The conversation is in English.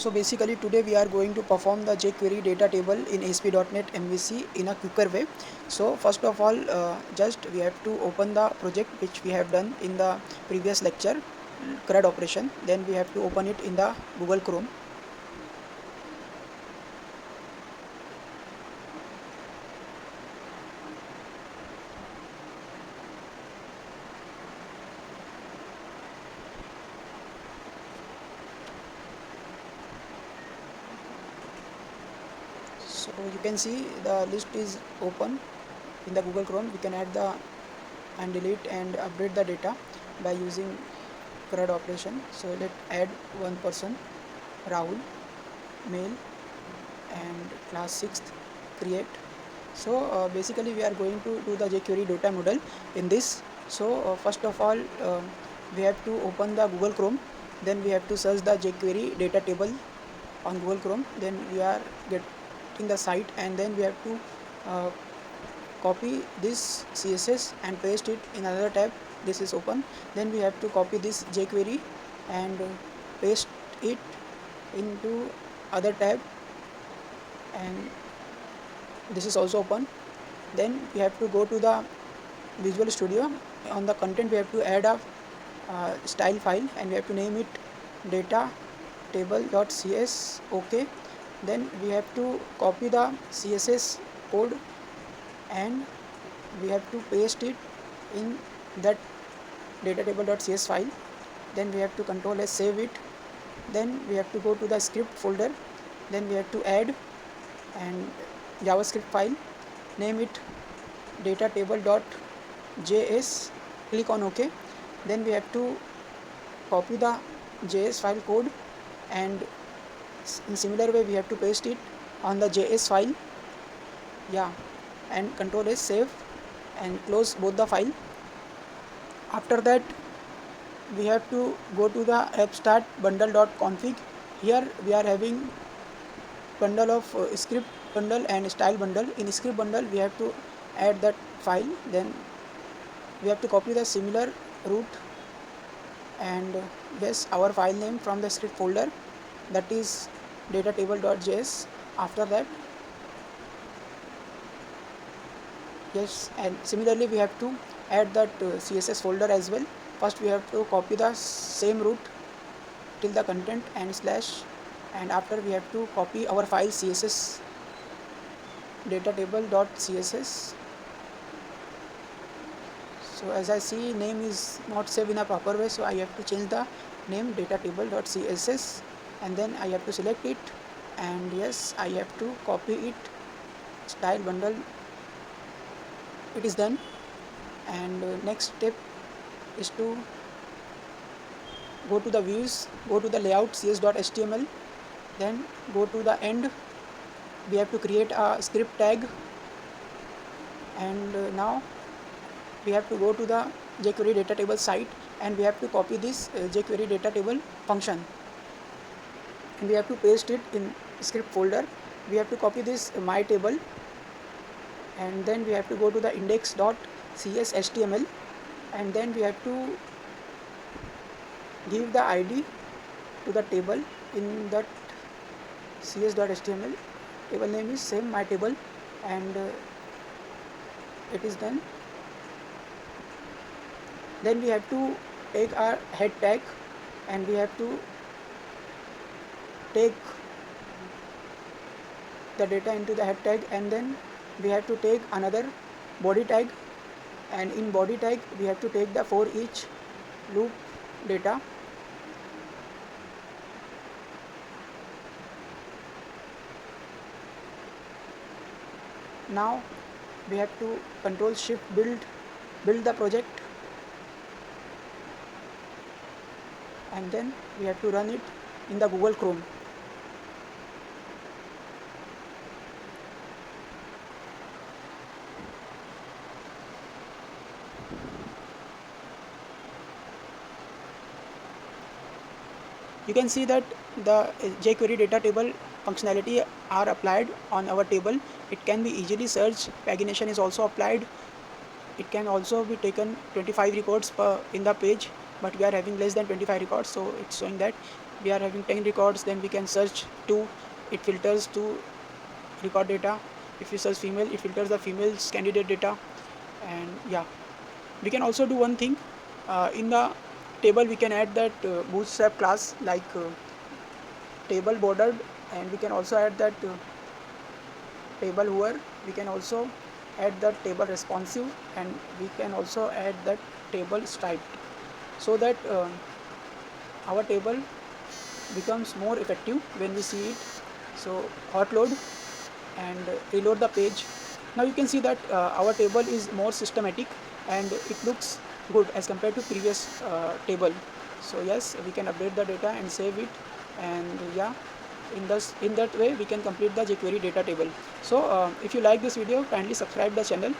So basically today we are going to perform the jQuery data table in ASP.NET MVC in a quicker way. So first of all, just we have to open the project which we have done in the previous lecture, CRUD operation. Then we have to open it in the Google Chrome. So you can see the list is open in the Google Chrome. We can add the and delete and update the data by using CRUD operation. So let's add one person, Rahul, male, and class 6th, create. So basically we are going to do the jQuery data model in this. So first of all, we have to open the Google Chrome. Then we have to search the jQuery data table on Google Chrome. Then we are getting the site, and then we have to uh, copy this CSS and paste it in another tab. This is open. Then we have to copy this jQuery and paste it into other tab, and this is also open. Then we have to go to the Visual Studio. On the content we have to add a style file, and we have to name it data table.cs. okay. Then we have to copy the CSS code and we have to paste it in that data table.cs file. Then we have to Control S, save it. Then we have to go to the script folder. Then we have to add and JavaScript file, name it data table.js, click on OK. Then we have to copy the JS file code, and in similar way we have to paste it on the JS file, and Control S, save and close both the file. After that we have to go to the app start bundle.config. Here we are having bundle of script bundle and style bundle. In script bundle we have to add that file. Then we have to copy the similar root and yes, our file name from the script folder, that is data table.js. After that, yes, and similarly we have to add that CSS folder as well. First we have to copy the same root till the content and slash, and after we have to copy our file CSS data table.css. So as I see, name is not saved in a proper way, so I have to change the name data table.css, and then I have to select it, and yes, I have to copy it, style bundle. It is done. And next step is to go to the views, go to the layout cs.html, then go to the end. We have to create a script tag, and now we have to go to the jQuery data table site, and we have to copy this jQuery data table function, and we have to paste it in script folder. We have to copy this my table, and then we have to go to the index.cshtml, and then we have to give the ID to the table in that cs.html. Table name is same my table, and it is done. Then we have to take our head tag, and we have to take the data into the head tag, and then we have to take another body tag, and in body tag we have to take the for each loop data. Now we have to Control Shift build the project, and then we have to run it in the Google Chrome. You can see that the jQuery data table functionality are applied on our table. It can be easily searched. Pagination is also applied. It can also be taken 25 records per in the page, but we are having less than 25 records, so it's showing that. we are having 10 records, then we can search 2, it filters to record data. If you search female, it filters the female's candidate data. And yeah, we can also do one thing, in the table we can add that bootstrap class, like table bordered, and we can also add that table hoover. We can also add the table responsive, and we can also add that table striped, so that our table becomes more effective when we see it. So hot load and reload the page. Now you can see that our table is more systematic and it looks good as compared to previous table. So yes, we can update the data and save it, and yeah, in that way we can complete the jQuery data table. So if you like this video, kindly subscribe the channel.